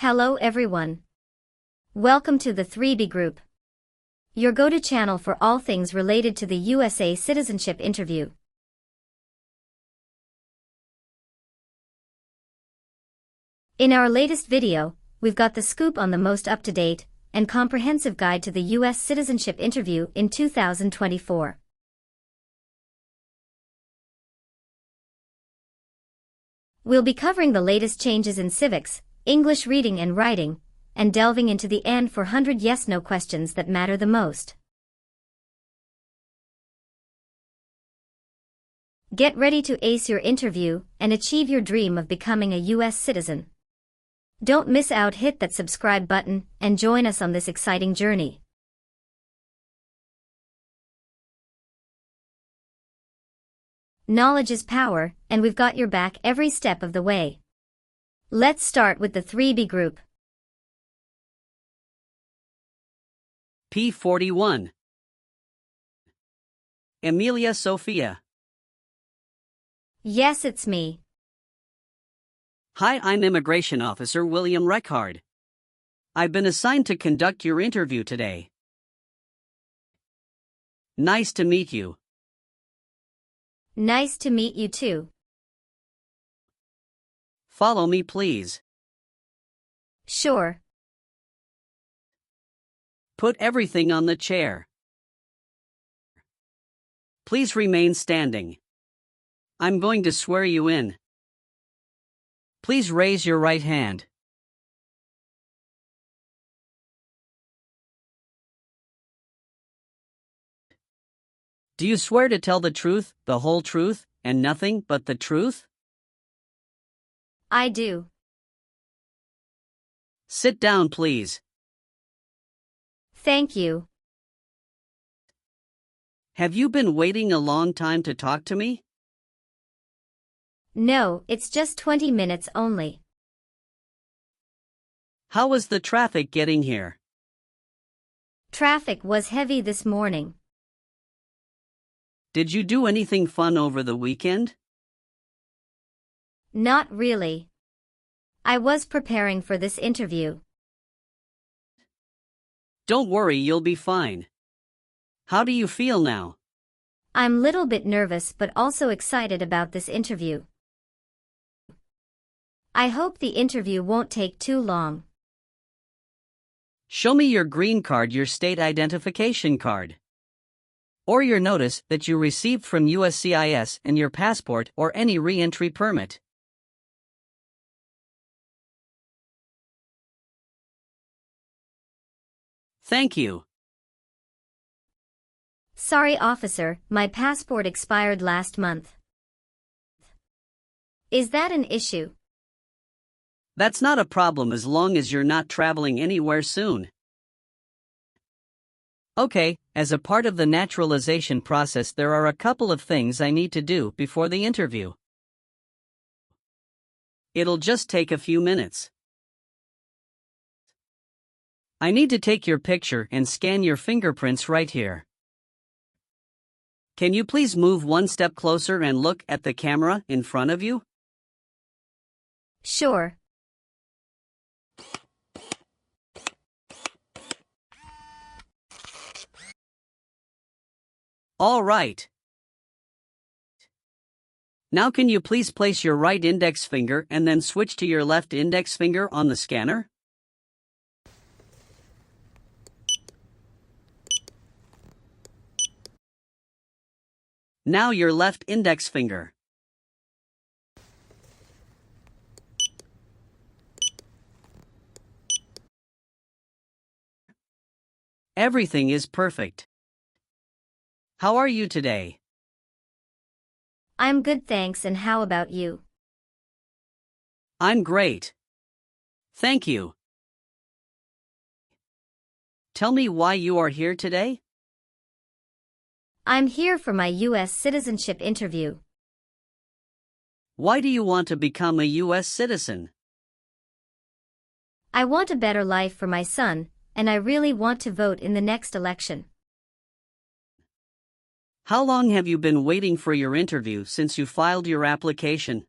Hello everyone. Welcome to the 3B Group, your go-to channel for all things related to the USA citizenship interview. In our latest video, we've got the scoop on the most up-to-date and comprehensive guide to the U.S. citizenship interview in 2024. We'll be covering the latest changes in civics, English reading and writing, and delving into the N400 yes-no questions that matter the most. Get ready to ace your interview and achieve your dream of becoming a U.S. citizen. Don't miss out, hit that subscribe button and join us on this exciting journey. Knowledge is power, and we've got your back every step of the way. Let's start with the 3B Group. P41. Emilia Sophia. Yes, it's me. Hi, I'm Immigration Officer William Reckard. I've been assigned to conduct your interview today. Nice to meet you. Nice to meet you too. Follow me, please. Sure. Put everything on the chair. Please remain standing. I'm going to swear you in. Please raise your right hand. Do you swear to tell the truth, the whole truth, and nothing but the truth? I do. Sit down, please. Thank you. Have you been waiting a long time to talk to me? No, it's just 20 minutes only. How was the traffic getting here? Traffic was heavy this morning. Did you do anything fun over the weekend? Not really. I was preparing for this interview. Don't worry, you'll be fine. How do you feel now? I'm a little bit nervous but also excited about this interview. I hope the interview won't take too long. Show me your green card, your state identification card, or your notice that you received from USCIS, and your passport or any re-entry permit. Thank you. Sorry, officer, my passport expired last month. Is that an issue? That's not a problem as long as you're not traveling anywhere soon. Okay, as a part of the naturalization process, there are a couple of things I need to do before the interview. It'll just take a few minutes. I need to take your picture and scan your fingerprints right here. Can you please move one step closer and look at the camera in front of you? Sure. All right. Now can you please place your right index finger and then switch to your left index finger on the scanner? Now your left index finger. Everything is perfect. How are you today? I'm good, thanks, and how about you? I'm great. Thank you. Tell me why you are here today? I'm here for my U.S. citizenship interview. Why do you want to become a U.S. citizen? I want a better life for my son, and I really want to vote in the next election. How long have you been waiting for your interview since you filed your application?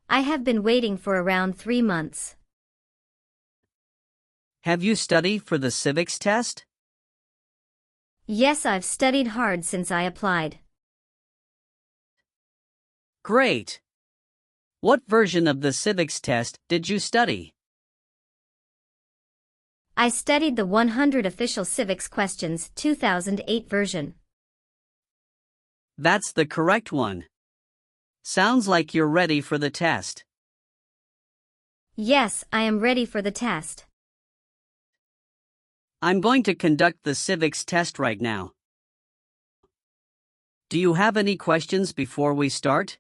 I have been waiting for around 3 months. Have you studied for the civics test? Yes, I've studied hard since I applied. Great! What version of the civics test did you study? I studied the 100 Official Civics Questions 2008 version. That's the correct one. Sounds like you're ready for the test. Yes, I am ready for the test. I'm going to conduct the civics test right now. Do you have any questions before we start?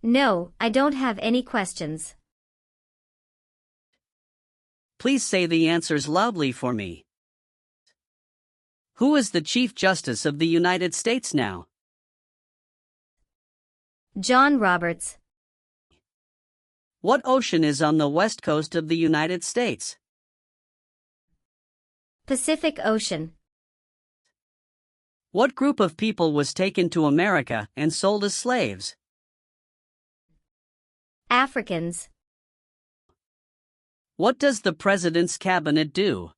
No, I don't have any questions. Please say the answers loudly for me. Who is the Chief Justice of the United States now? John Roberts. What ocean is on the west coast of the United States? Pacific Ocean. What group of people was taken to America and sold as slaves? Africans. What does the President's cabinet do?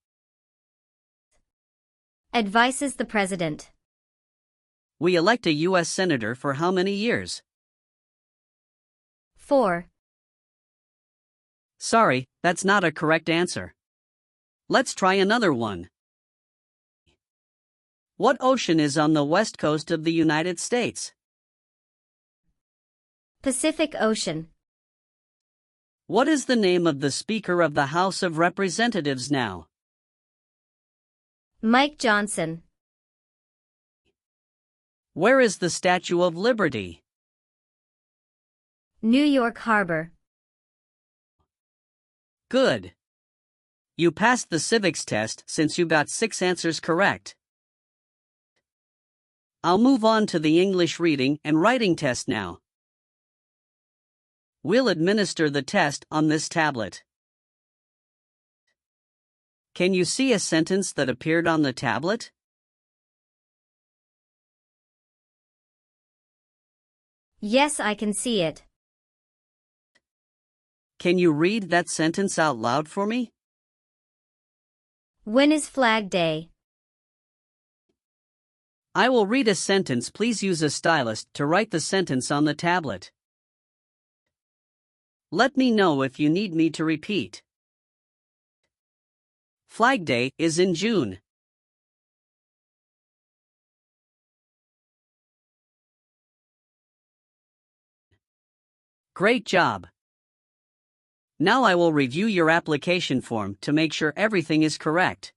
Advises the President. We elect a U.S. Senator for how many years? 4. Sorry, that's not a correct answer. Let's try another one. What ocean is on the west coast of the United States? Pacific Ocean. What is the name of the Speaker of the House of Representatives now? Mike Johnson. Where is the Statue of Liberty? New York Harbor. Good. You passed the civics test since you got 6 answers correct. I'll move on to the English reading and writing test now. We'll administer the test on this tablet. Can you see a sentence that appeared on the tablet? Yes, I can see it. Can you read that sentence out loud for me? When is Flag Day? I will read a sentence. Please use a stylus to write the sentence on the tablet. Let me know if you need me to repeat. Flag Day is in June. Great job. Now I will review your application form to make sure everything is correct.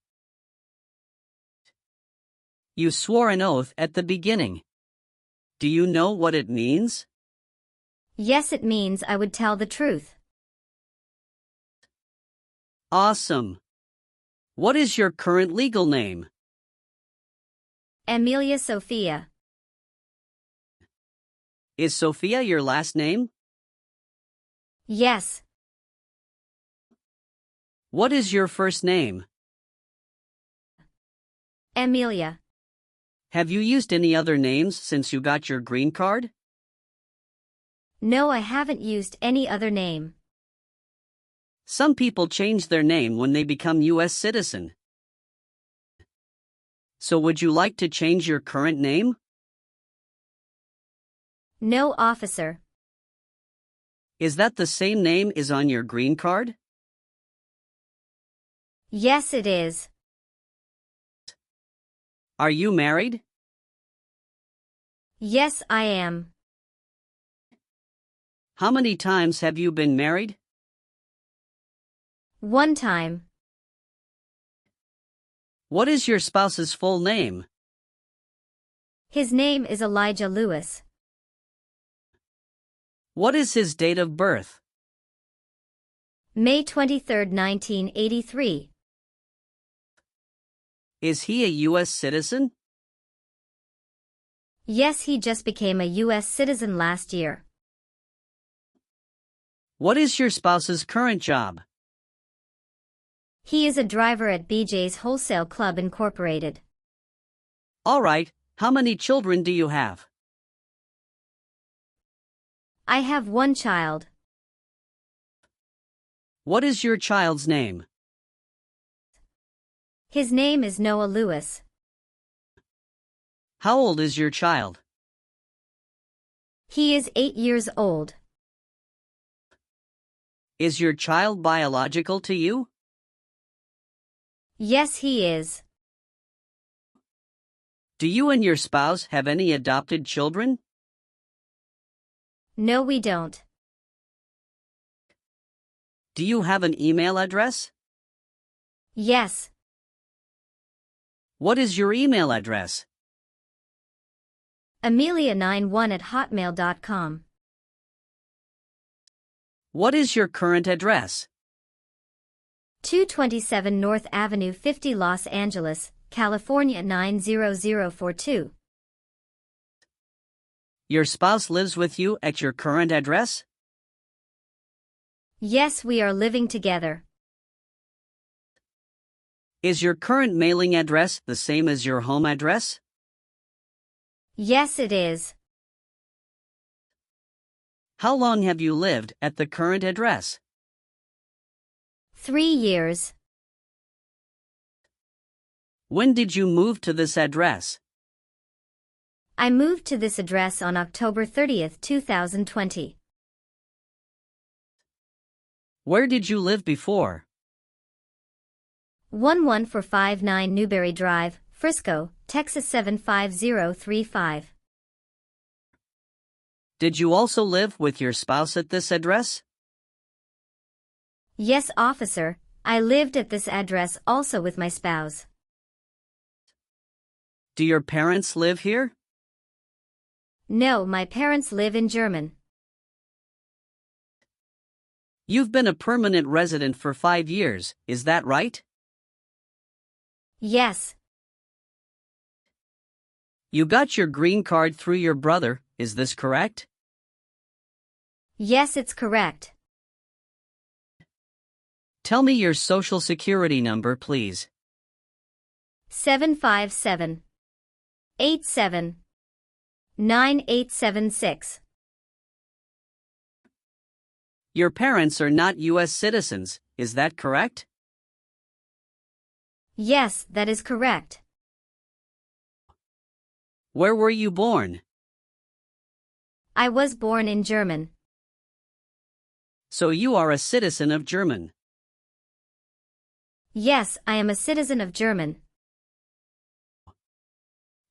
You swore an oath at the beginning. Do you know what it means? Yes, it means I would tell the truth. Awesome. What is your current legal name? Amelia Sophia. Is Sophia your last name? Yes. What is your first name? Amelia. Have you used any other names since you got your green card? No, I haven't used any other name. Some people change their name when they become U.S. citizen. So would you like to change your current name? No, officer. Is that the same name is on your green card? Yes, it is. Are you married? Yes, I am. How many times have you been married? 1 time. What is your spouse's full name? His name is Elijah Lewis. What is his date of birth? May 23, 1983. Is he a U.S. citizen? Yes, he just became a U.S. citizen last year. What is your spouse's current job? He is a driver at BJ's Wholesale Club Incorporated. All right, how many children do you have? I have one child. What is your child's name? His name is Noah Lewis. How old is your child? He is 8 years old. Is your child biological to you? Yes, he is. Do you and your spouse have any adopted children? No, we don't. Do you have an email address? Yes. What is your email address? Amelia91@hotmail.com. What is your current address? 227 North Avenue 50 Los Angeles, California 90042. Your spouse lives with you at your current address? Yes, we are living together. Is your current mailing address the same as your home address? Yes, it is. How long have you lived at the current address? 3 years. When did you move to this address? I moved to this address on October 30th, 2020. Where did you live before? 11459 Newberry Drive, Frisco, Texas 75035. Did you also live with your spouse at this address? Yes, officer, I lived at this address also with my spouse. Do your parents live here? No, my parents live in Germany. You've been a permanent resident for 5 years, is that right? Yes. You got your green card through your brother, is this correct? Yes, it's correct. Tell me your social security number, please. 757 87 9876. Your parents are not U.S. citizens, is that correct? Yes, that is correct. Where were you born? I was born in Germany. So you are a citizen of Germany. Yes, I am a citizen of Germany.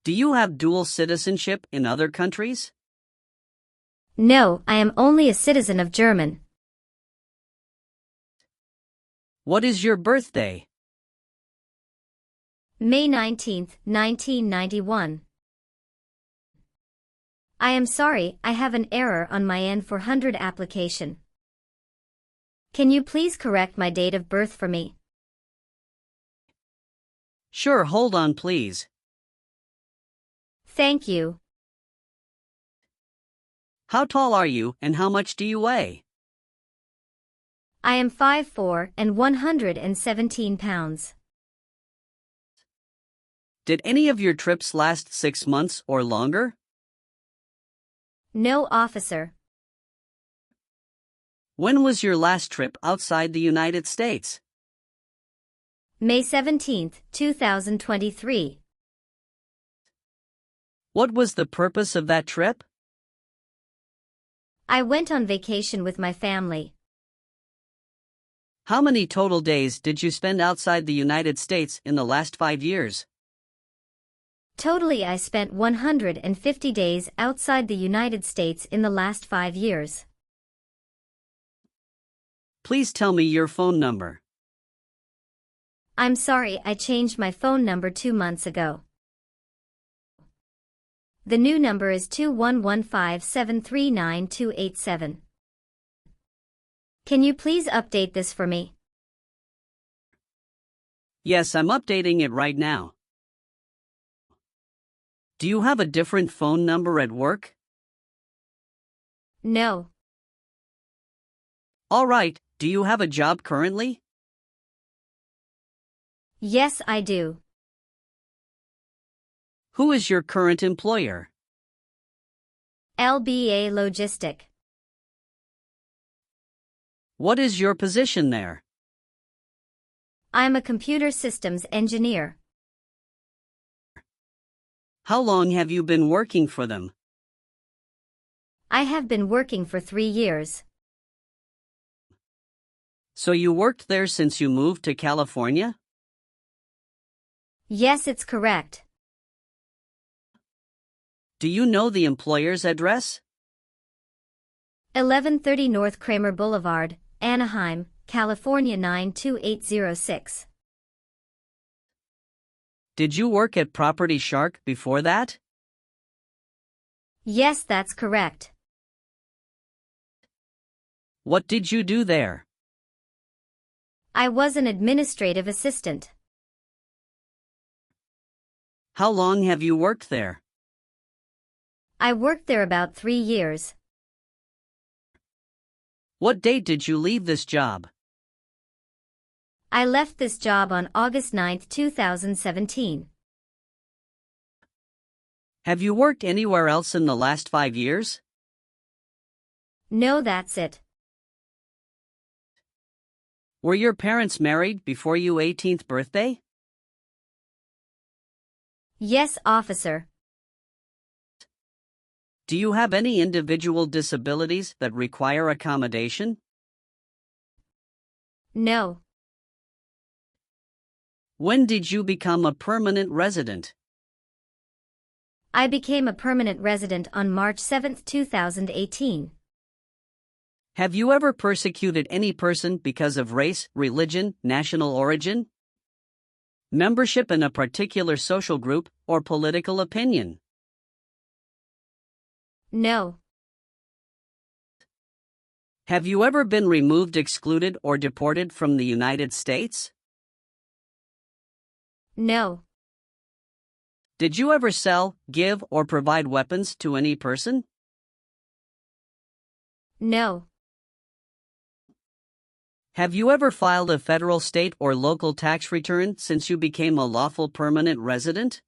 Do you have dual citizenship in other countries? No, I am only a citizen of Germany. What is your birthday? May 19th, 1991. I am sorry, I have an error on my N400 application. Can you please correct my date of birth for me? Sure, hold on please. Thank you. How tall are you and how much do you weigh? I am 5'4" and 117 pounds. Did any of your trips last 6 months or longer? No, officer. When was your last trip outside the United States? May 17th, 2023. What was the purpose of that trip? I went on vacation with my family. How many total days did you spend outside the United States in the last 5 years? Totally, I spent 150 days outside the United States in the last 5 years. Please tell me your phone number. I'm sorry, I changed my phone number 2 months ago. The new number is 2115739287. Can you please update this for me? Yes, I'm updating it right now. Do you have a different phone number at work? No. All right, do you have a job currently? Yes, I do. Who is your current employer? LBA Logistic. What is your position there? I'm a computer systems engineer. How long have you been working for them? I have been working for 3 years. So you worked there since you moved to California? Yes, it's correct. Do you know the employer's address? 1130 North Kramer Boulevard, Anaheim, California 92806. Did you work at Property Shark before that? Yes, that's correct. What did you do there? I was an administrative assistant. How long have you worked there? I worked there about 3 years. What date did you leave this job? I left this job on August 9, 2017. Have you worked anywhere else in the last 5 years? No, that's it. Were your parents married before your 18th birthday? Yes, officer. Do you have any individual disabilities that require accommodation? No. When did you become a permanent resident? I became a permanent resident on March 7, 2018. Have you ever persecuted any person because of race, religion, national origin, membership in a particular social group, or political opinion? No. Have you ever been removed, excluded, or deported from the United States? No. Did you ever sell, give, or provide weapons to any person? No. Have you ever filed a federal, state, or local tax return since you became a lawful permanent resident?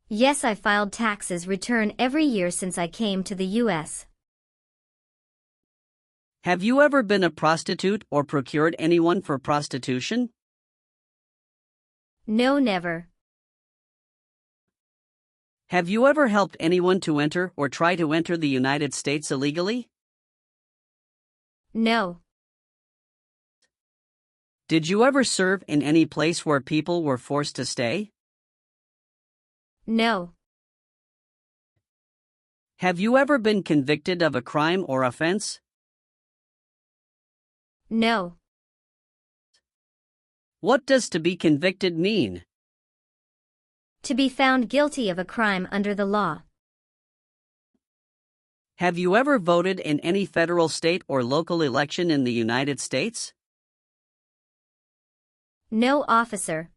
Yes, I filed taxes return every year since I came to the U.S. Have you ever been a prostitute or procured anyone for prostitution? No, never. Have you ever helped anyone to enter or try to enter the United States illegally? No. Did you ever serve in any place where people were forced to stay? No. Have you ever been convicted of a crime or offense? No. What does to be convicted mean? To be found guilty of a crime under the law. Have you ever voted in any federal, state, or local election in the United States? No, officer.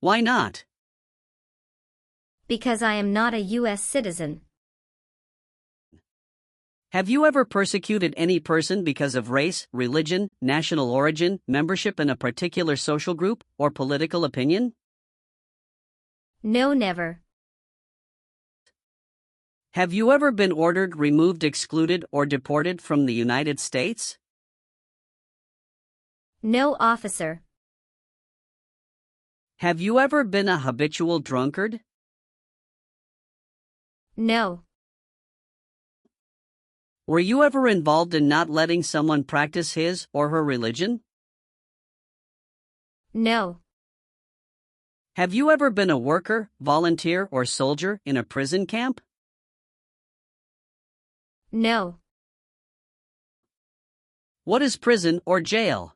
Why not? Because I am not a U.S. citizen. Have you ever persecuted any person because of race, religion, national origin, membership in a particular social group, or political opinion? No, never. Have you ever been ordered, removed, excluded, or deported from the United States? No, officer. Have you ever been a habitual drunkard? No. Were you ever involved in not letting someone practice his or her religion? No. Have you ever been a worker, volunteer, or soldier in a prison camp? No. What is prison or jail?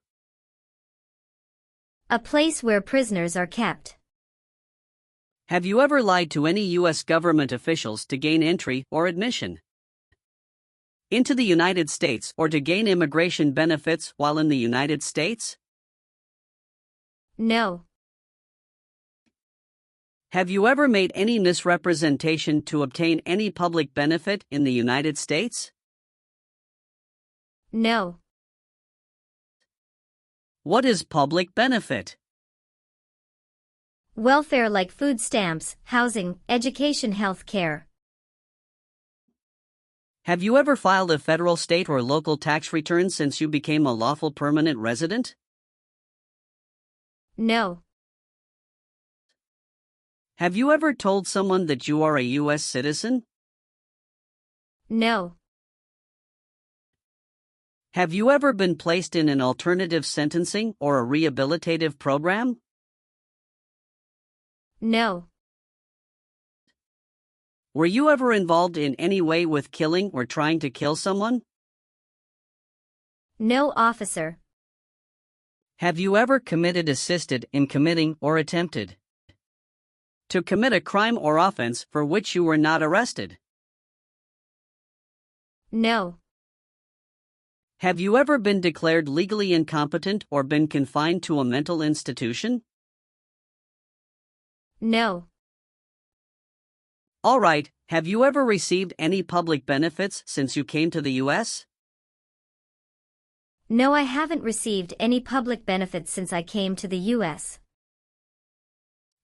A place where prisoners are kept. Have you ever lied to any U.S. government officials to gain entry or admission into the United States or to gain immigration benefits while in the United States? No. Have you ever made any misrepresentation to obtain any public benefit in the United States? No. What is public benefit? Welfare like food stamps, housing, education, health care. Have you ever filed a federal, state, or local tax return since you became a lawful permanent resident? No. Have you ever told someone that you are a U.S. citizen? No. Have you ever been placed in an alternative sentencing or a rehabilitative program? No. Were you ever involved in any way with killing or trying to kill someone? No, officer. Have you ever committed, assisted in committing, or attempted to commit a crime or offense for which you were not arrested? No. Have you ever been declared legally incompetent or been confined to a mental institution? No. All right, have you ever received any public benefits since you came to the U.S.? No, I haven't received any public benefits since I came to the U.S.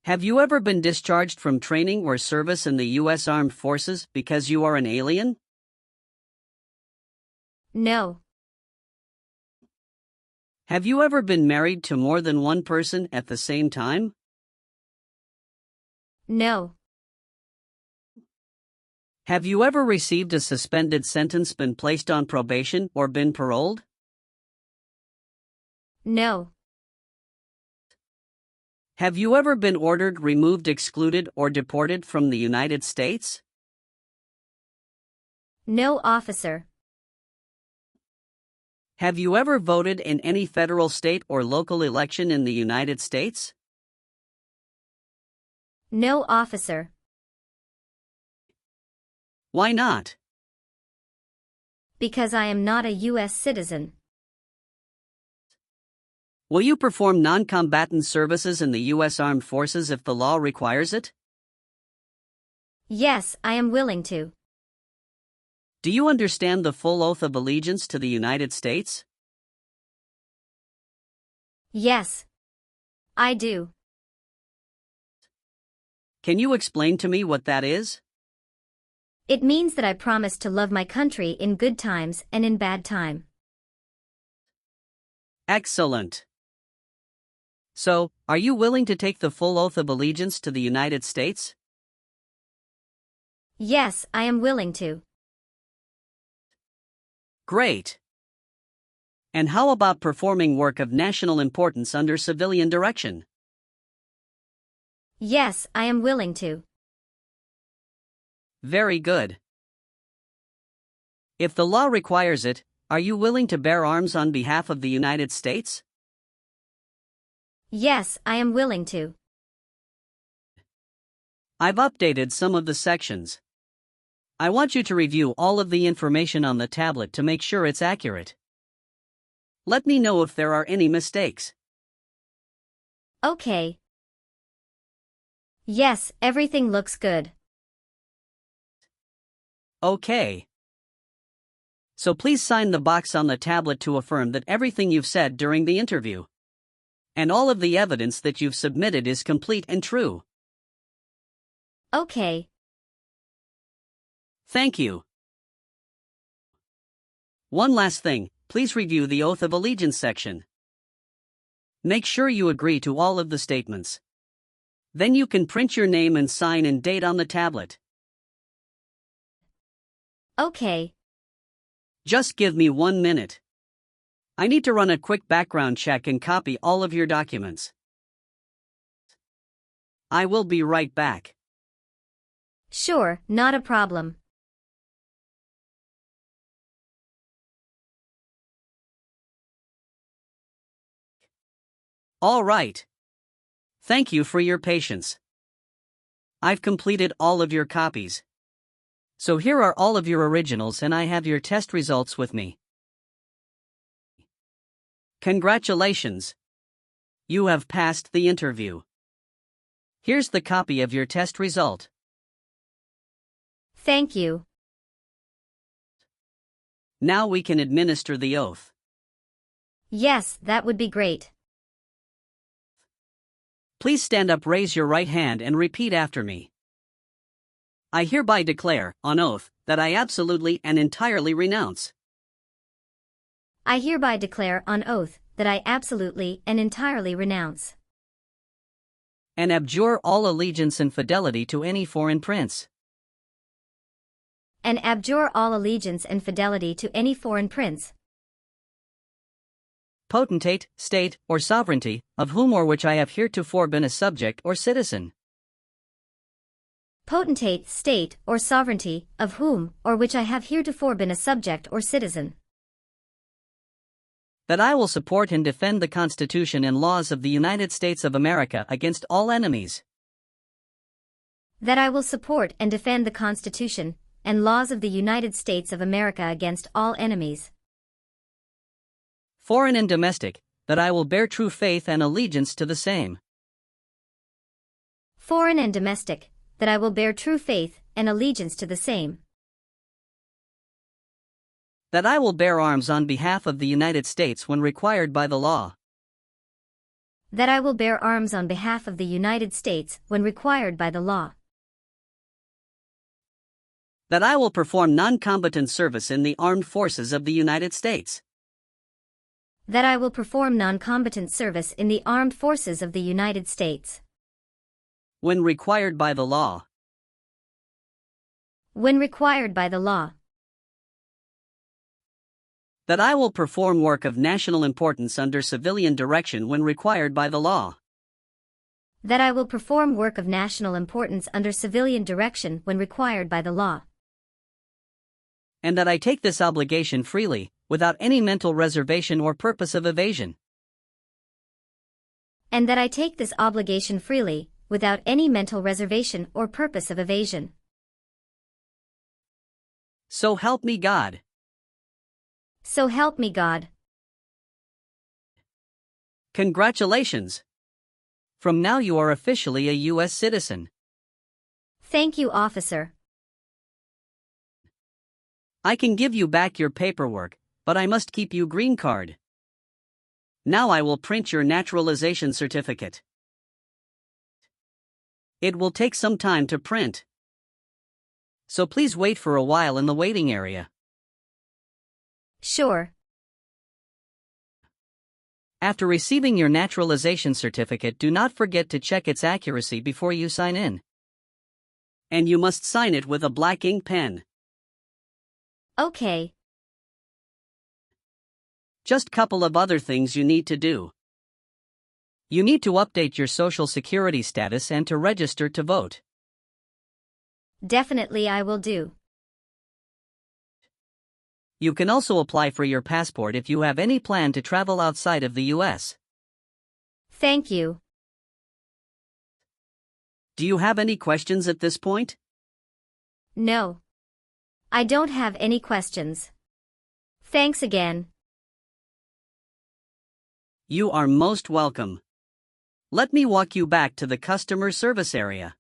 Have you ever been discharged from training or service in the U.S. Armed Forces because you are an alien? No. Have you ever been married to more than one person at the same time? No. Have you ever received a suspended sentence, been placed on probation, or been paroled? No. Have you ever been ordered, removed, excluded, or deported from the United States? No, officer. Have you ever voted in any federal, state, or local election in the United States? No, officer. Why not? Because I am not a U.S. citizen. Will you perform non-combatant services in the U.S. Armed Forces if the law requires it? Yes, I am willing to. Do you understand the full oath of allegiance to the United States? Yes. I do. Can you explain to me what that is? It means that I promise to love my country in good times and in bad time. Excellent. So, are you willing to take the full oath of allegiance to the United States? Yes, I am willing to. Great. And how about performing work of national importance under civilian direction? Yes, I am willing to. Very good. If the law requires it, are you willing to bear arms on behalf of the United States? Yes, I am willing to. I've updated some of the sections. I want you to review all of the information on the tablet to make sure it's accurate. Let me know if there are any mistakes. Okay. Yes, everything looks good. Okay. So please sign the box on the tablet to affirm that everything you've said during the interview and all of the evidence that you've submitted is complete and true. Okay. Thank you. One last thing, please review the Oath of Allegiance section. Make sure you agree to all of the statements. Then you can print your name and sign and date on the tablet. Okay. Just give me 1 minute. I need to run a quick background check and copy all of your documents. I will be right back. Sure, not a problem. All right. Thank you for your patience. I've completed all of your copies. So here are all of your originals and I have your test results with me. Congratulations! You have passed the interview. Here's the copy of your test result. Thank you. Now we can administer the oath. Yes, that would be great. Please stand up, raise your right hand and repeat after me. I hereby declare, on oath, that I absolutely and entirely renounce I hereby declare on oath that I absolutely and entirely renounce and abjure all allegiance and fidelity to any foreign prince, and abjure all allegiance and fidelity to any foreign prince, potentate, state, or sovereignty, of whom or which I have heretofore been a subject or citizen, potentate, state, or sovereignty, of whom or which I have heretofore been a subject or citizen, that I will support and defend the Constitution and laws of the United States of America against all enemies, that I will support and defend the Constitution and laws of the United States of America against all enemies, foreign and domestic, that I will bear true faith and allegiance to the same, foreign and domestic, that I will bear true faith and allegiance to the same, that I will bear arms on behalf of the United States when required by the law, that I will bear arms on behalf of the United States when required by the law, that I will perform non-combatant service in the armed forces of the United States, that I will perform non-combatant service in the armed forces of the United States when required by the law, when required by the law, that I will perform work of national importance under civilian direction when required by the law, that I will perform work of national importance under civilian direction when required by the law, and that I take this obligation freely, without any mental reservation or purpose of evasion, and that I take this obligation freely, without any mental reservation or purpose of evasion. So help me God. So help me God. Congratulations! From now you are officially a U.S. citizen. Thank you, officer. I can give you back your paperwork, but I must keep you green card. Now I will print your naturalization certificate. It will take some time to print, so please wait for a while in the waiting area. Sure. After receiving your naturalization certificate, do not forget to check its accuracy before you sign in. And you must sign it with a black ink pen. Okay. Just couple of other things you need to do. You need to update your Social Security status and to register to vote. Definitely I will do. You can also apply for your passport if you have any plan to travel outside of the U.S. Thank you. Do you have any questions at this point? No. I don't have any questions. Thanks again. You are most welcome. Let me walk you back to the customer service area.